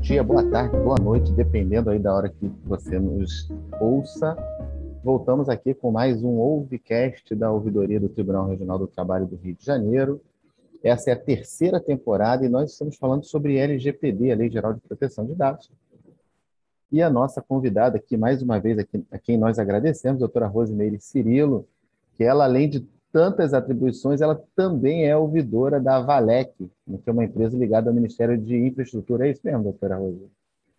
dia, boa tarde, boa noite, dependendo aí da hora que você nos ouça. Voltamos aqui com mais um Ouvicast da Ouvidoria do Tribunal Regional do Trabalho do Rio de Janeiro. Essa é a terceira temporada e nós estamos falando sobre LGPD, a Lei Geral de Proteção de Dados. E a nossa convidada aqui, mais uma vez, a quem nós agradecemos, a doutora Rosimeire Cirilo, que ela, além de tantas atribuições, ela também é ouvidora da Valec, que é uma empresa ligada ao Ministério de Infraestrutura. É isso mesmo, doutora Rosimeire?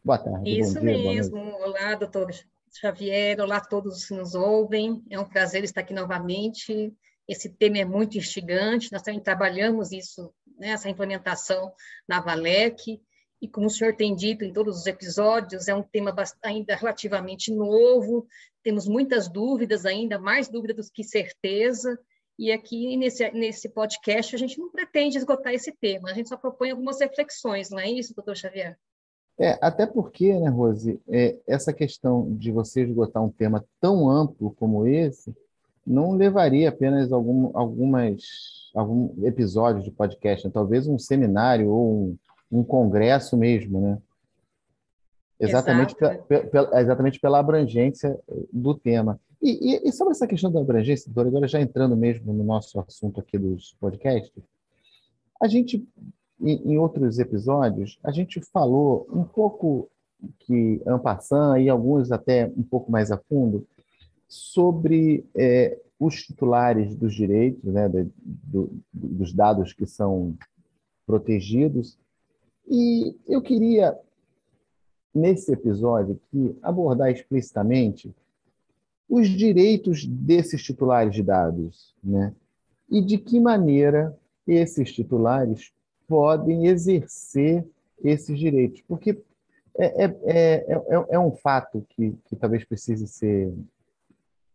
Boa tarde, bom Isso dia, boa noite. mesmo. Olá, doutor Xavier. Olá a todos que nos ouvem. É um prazer estar aqui novamente. Esse tema é muito instigante. Nós também trabalhamos isso, né, essa implementação na Valec. E como o senhor tem dito em todos os episódios, é um tema ainda relativamente novo. Temos muitas dúvidas ainda, mais dúvidas do que certeza. E aqui, nesse podcast, a gente não pretende esgotar esse tema. A gente só propõe algumas reflexões, não é isso, doutor Xavier? Até porque, né, Rose, essa questão de você esgotar um tema tão amplo como esse não levaria apenas algum episódio de podcast, né? Talvez um seminário ou um congresso mesmo, né? Exatamente, Exato. exatamente pela abrangência do tema. E sobre essa questão da abrangência, doutora, agora já entrando mesmo no nosso assunto aqui dos podcasts, a gente, em outros episódios, a gente falou um pouco que en passant e alguns até um pouco mais a fundo sobre os titulares dos direitos, né, dos dados que são protegidos. E eu queria, nesse episódio aqui, abordar explicitamente os direitos desses titulares de dados, né? E de que maneira esses titulares podem exercer esses direitos. Porque é um fato que talvez precise ser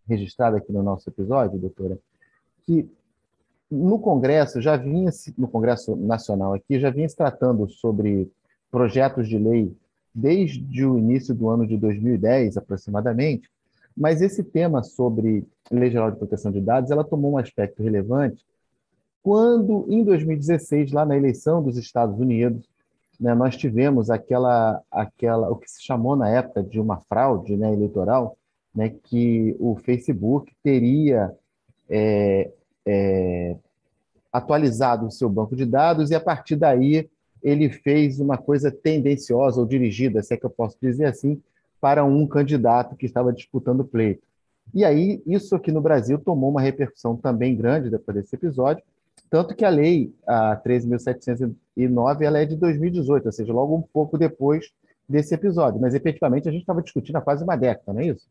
registrado aqui no nosso episódio, doutora, que no Congresso no Congresso Nacional aqui, já vinha se tratando sobre projetos de lei desde o início do ano de 2010, aproximadamente, mas esse tema sobre Lei Geral de Proteção de Dados, ela tomou um aspecto relevante quando, em 2016, lá na eleição dos Estados Unidos, né, nós tivemos o que se chamou na época de uma fraude, né, eleitoral, né, que o Facebook teria atualizado o seu banco de dados e, a partir daí, ele fez uma coisa tendenciosa ou dirigida, se é que eu posso dizer assim, para um candidato que estava disputando o pleito. E aí, isso aqui no Brasil tomou uma repercussão também grande depois desse episódio, tanto que a lei, a 13.709, ela é de 2018, ou seja, logo um pouco depois desse episódio. Mas, efetivamente, a gente estava discutindo há quase uma década, não é isso?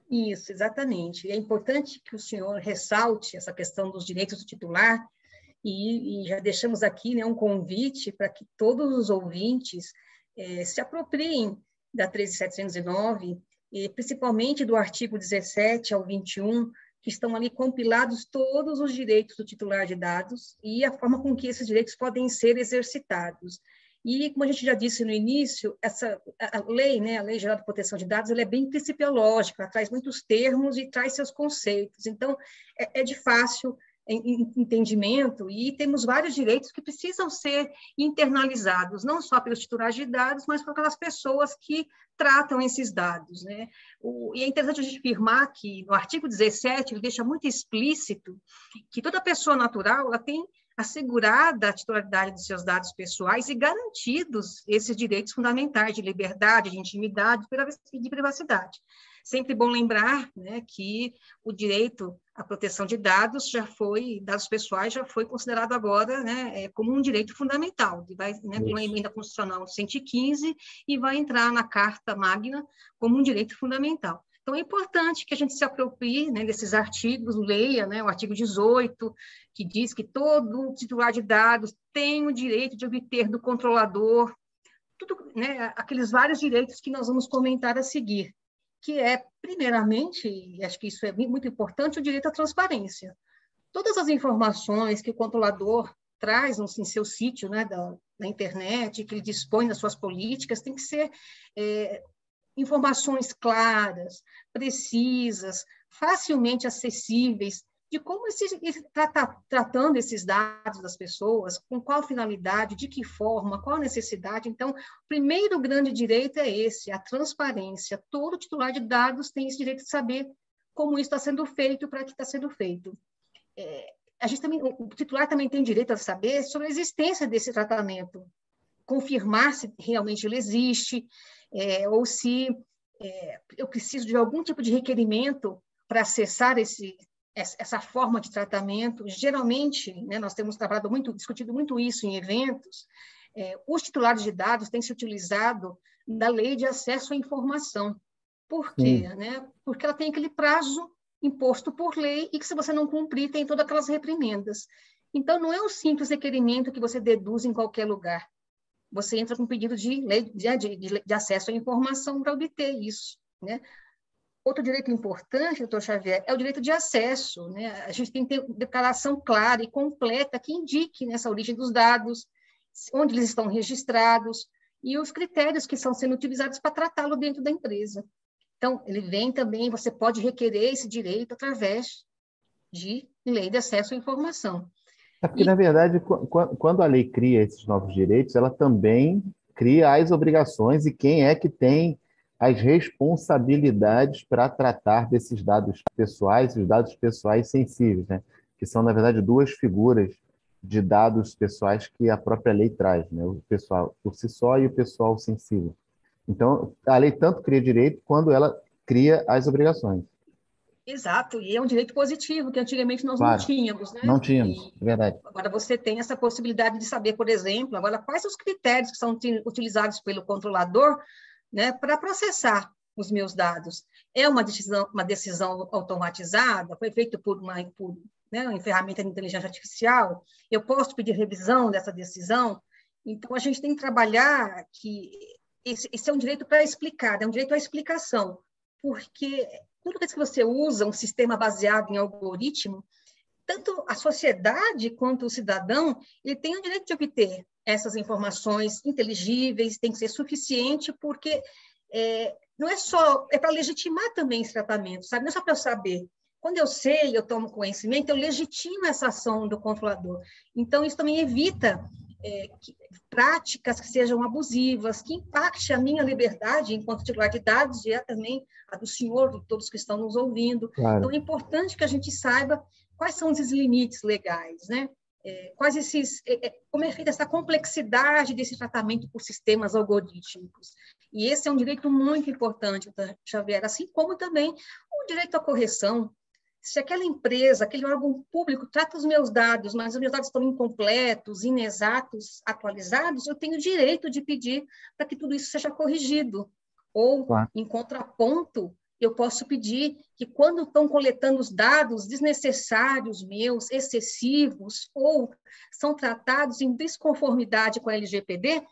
Isso, exatamente. É importante que o senhor ressalte essa questão dos direitos do titular e já deixamos aqui, né, um convite para que todos os ouvintes se apropriem da 13.709, principalmente do artigo 17 ao 21, que estão ali compilados todos os direitos do titular de dados e a forma com que esses direitos podem ser exercitados. E, como a gente já disse no início, a lei, né, a Lei Geral de Proteção de Dados, ela é bem principiológica, ela traz muitos termos e traz seus conceitos. Então, é de fácil entendimento e temos vários direitos que precisam ser internalizados, não só pelos titulares de dados, mas por aquelas pessoas que tratam esses dados, né? E é interessante a gente afirmar que no artigo 17 ele deixa muito explícito que toda pessoa natural ela tem assegurada a titularidade dos seus dados pessoais e garantidos esses direitos fundamentais de liberdade, de intimidade e de privacidade. Sempre bom lembrar, né, que o direito à proteção de dados dados pessoais já foi considerado agora, né, como um direito fundamental, vai, né, pela emenda constitucional 115 e vai entrar na Carta Magna como um direito fundamental. Então, é importante que a gente se aproprie, né, desses artigos, leia, né, o artigo 18, que diz que todo titular de dados tem o direito de obter do controlador, tudo, né, aqueles vários direitos que nós vamos comentar a seguir, que é, primeiramente, e acho que isso é muito importante, o direito à transparência. Todas as informações que o controlador traz em seu sítio, né, da internet, que ele dispõe das suas políticas, tem que ser informações claras, precisas, facilmente acessíveis, de como tratando esses dados das pessoas, com qual finalidade, de que forma, qual a necessidade. Então, o primeiro grande direito é esse, a transparência. Todo titular de dados tem esse direito de saber como isso está sendo feito, para que está sendo feito. A gente também, o titular também tem direito a saber sobre a existência desse tratamento, confirmar se realmente ele existe, ou se eu preciso de algum tipo de requerimento para acessar essa forma de tratamento. Geralmente, né, nós temos discutido muito isso em eventos, os titulares de dados têm se utilizado da lei de acesso à informação. Por quê? Né? Porque ela tem aquele prazo imposto por lei e que, se você não cumprir, tem todas aquelas reprimendas. Então, não é um simples requerimento que você deduz em qualquer lugar. Você entra com um pedido de acesso à informação para obter isso, né? Outro direito importante, doutor Xavier, é o direito de acesso, né? A gente tem que ter declaração clara e completa que indique nessa origem dos dados, onde eles estão registrados e os critérios que estão sendo utilizados para tratá-lo dentro da empresa. Então, ele vem também, você pode requerer esse direito através de lei de acesso à informação. Porque, na verdade, quando a lei cria esses novos direitos, ela também cria as obrigações e quem é que tem as responsabilidades para tratar desses dados pessoais, os dados pessoais sensíveis, né? Que são, na verdade, duas figuras de dados pessoais que a própria lei traz, né? O pessoal por si só e o pessoal sensível. Então, a lei tanto cria direito quando ela cria as obrigações. Exato, e é um direito positivo, que antigamente nós não Claro, tínhamos, né? não tínhamos, é verdade. Agora você tem essa possibilidade de saber, por exemplo, agora quais os critérios que são utilizados pelo controlador, né, para processar os meus dados. É uma decisão automatizada, foi feita por uma ferramenta de inteligência artificial, eu posso pedir revisão dessa decisão. Então, a gente tem que trabalhar que esse é um direito para explicar, é um direito à explicação, porque toda vez que você usa um sistema baseado em algoritmo, tanto a sociedade quanto o cidadão, ele tem o direito de obter essas informações inteligíveis, tem que ser suficiente, porque não é só, é para legitimar também esse tratamento, sabe? Não é só para eu saber. Quando eu sei, eu tomo conhecimento, eu legitimo essa ação do controlador. Então, isso também evita práticas que sejam abusivas, que impacte a minha liberdade enquanto titular de dados e também a do senhor, de todos que estão nos ouvindo. Claro. Então, é importante que a gente saiba quais são esses limites legais, né? Como é feita essa complexidade desse tratamento por sistemas algorítmicos. E esse é um direito muito importante, Xavier, assim como também o direito à correção. Se aquela empresa, aquele órgão público trata os meus dados, mas os meus dados estão incompletos, inexatos, atualizados, eu tenho o direito de pedir para que tudo isso seja corrigido. Ou, claro, em contraponto, eu posso pedir que, quando estão coletando os dados desnecessários meus, excessivos, ou são tratados em desconformidade com a LGPD,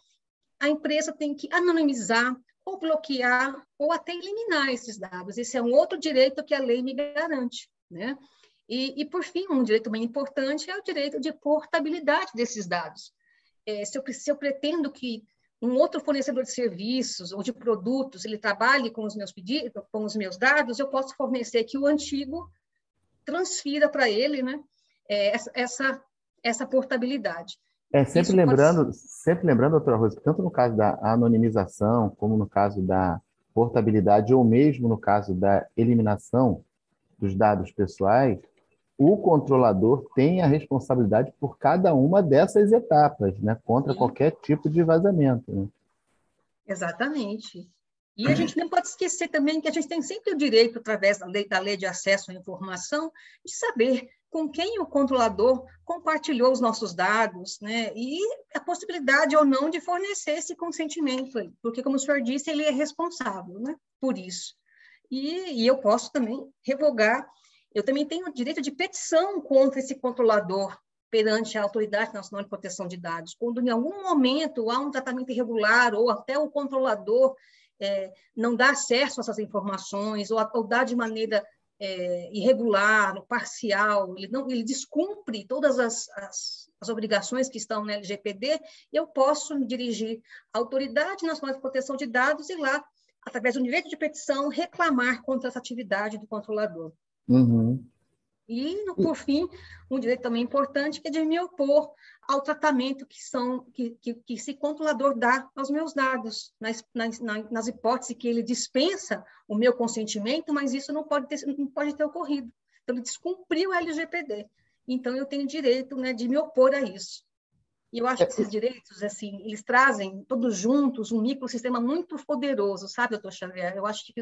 a empresa tem que anonimizar, ou bloquear, ou até eliminar esses dados. Esse é um outro direito que a lei me garante, né? E por fim, um direito bem importante é o direito de portabilidade desses dados. Se eu pretendo que um outro fornecedor de serviços ou de produtos ele trabalhe com os meus pedidos, com os meus dados, eu posso fornecer que o antigo transfira para ele, né, essa portabilidade. Sempre lembrando, doutora Rosa, que tanto no caso da anonimização, como no caso da portabilidade, ou mesmo no caso da eliminação dos dados pessoais, o controlador tem a responsabilidade por cada uma dessas etapas, né, contra qualquer tipo de vazamento, né? Exatamente. E a gente não pode esquecer também que a gente tem sempre o direito, através da lei de acesso à informação, de saber com quem o controlador compartilhou os nossos dados, né? E a possibilidade ou não de fornecer esse consentimento, porque, como o senhor disse, ele é responsável, né, por isso. E eu posso também revogar, eu também tenho o direito de petição contra esse controlador perante a Autoridade Nacional de Proteção de Dados, quando em algum momento há um tratamento irregular ou até o controlador não dá acesso a essas informações ou dá de maneira irregular, parcial, ele descumpre todas as obrigações que estão na LGPD, eu posso me dirigir à Autoridade Nacional de Proteção de Dados e lá, através do direito de petição, reclamar contra essa atividade do controlador. Uhum. E, por fim, um direito também importante que é de me opor ao tratamento que esse controlador dá aos meus dados, nas hipóteses que ele dispensa o meu consentimento, mas isso não pode ter ocorrido. Então, ele descumpriu o LGPD. Então, eu tenho direito, né, de me opor a isso. E eu acho que esses direitos, assim, eles trazem todos juntos um microsistema muito poderoso, sabe, doutor Xavier? Eu acho que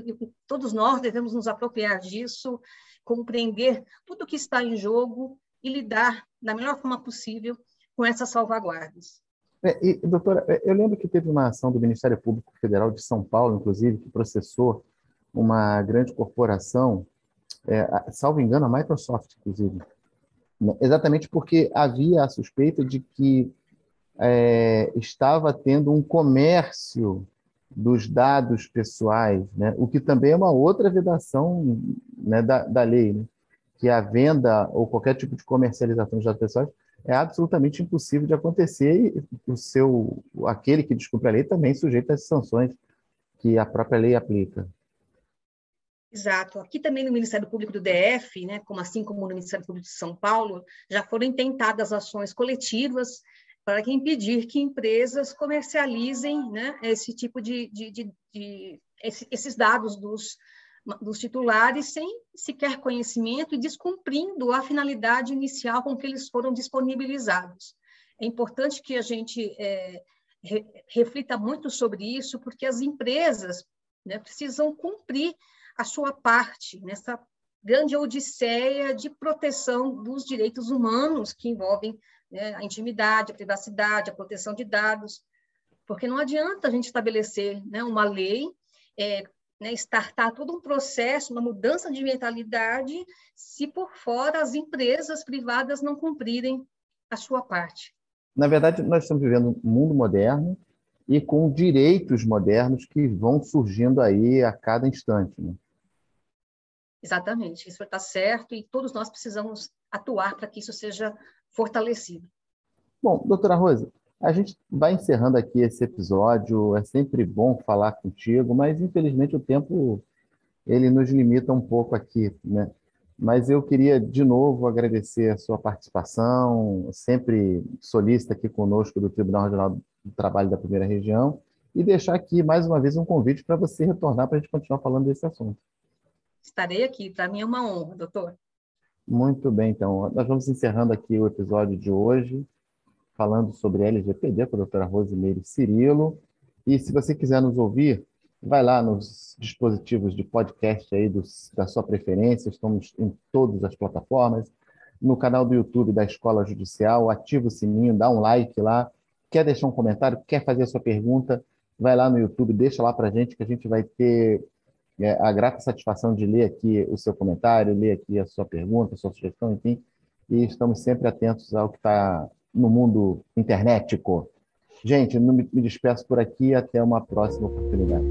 todos nós devemos nos apropriar disso, compreender tudo o que está em jogo e lidar da melhor forma possível com essas salvaguardas. Doutora, eu lembro que teve uma ação do Ministério Público Federal de São Paulo, inclusive, que processou uma grande corporação, salvo engano, a Microsoft, inclusive, né? Exatamente porque havia a suspeita de que estava tendo um comércio dos dados pessoais, né? O que também é uma outra vedação, né, da lei, né? Que a venda ou qualquer tipo de comercialização de dados pessoais é absolutamente impossível de acontecer e aquele que descumpre a lei também sujeita às sanções que a própria lei aplica. Exato. Aqui também no Ministério Público do DF, né, assim como no Ministério Público de São Paulo, já foram intentadas ações coletivas para impedir que empresas comercializem, né, esse tipo esses dados dos titulares sem sequer conhecimento e descumprindo a finalidade inicial com que eles foram disponibilizados. É importante que a gente reflita muito sobre isso, porque as empresas, né, precisam cumprir a sua parte nessa grande odisseia de proteção dos direitos humanos que envolvem, né, a intimidade, a privacidade, a proteção de dados, porque não adianta a gente estabelecer, né, uma lei, né, startar todo um processo, uma mudança de mentalidade, se por fora as empresas privadas não cumprirem a sua parte. Na verdade, nós estamos vivendo um mundo moderno e com direitos modernos que vão surgindo aí a cada instante, né? Exatamente, isso está certo e todos nós precisamos atuar para que isso seja fortalecido. Bom, doutora Rose, a gente vai encerrando aqui esse episódio. É sempre bom falar contigo, mas infelizmente o tempo ele nos limita um pouco aqui, né? Mas eu queria de novo agradecer a sua participação, sempre solícita aqui conosco do Tribunal Regional do Trabalho da Primeira Região, e deixar aqui mais uma vez um convite para você retornar para a gente continuar falando desse assunto. Estarei aqui, para mim é uma honra, doutor. Muito bem, então. Nós vamos encerrando aqui o episódio de hoje, falando sobre LGPD com a doutora Rosimeire Cirilo. E se você quiser nos ouvir, vai lá nos dispositivos de podcast aí da sua preferência, estamos em todas as plataformas, no canal do YouTube da Escola Judicial, ativa o sininho, dá um like lá, quer deixar um comentário, quer fazer a sua pergunta, vai lá no YouTube, deixa lá para a gente, que a gente vai ter a grata satisfação de ler aqui o seu comentário, ler aqui a sua pergunta, a sua sugestão, enfim, e estamos sempre atentos ao que está no mundo internetico. Gente, me despeço por aqui, até uma próxima oportunidade.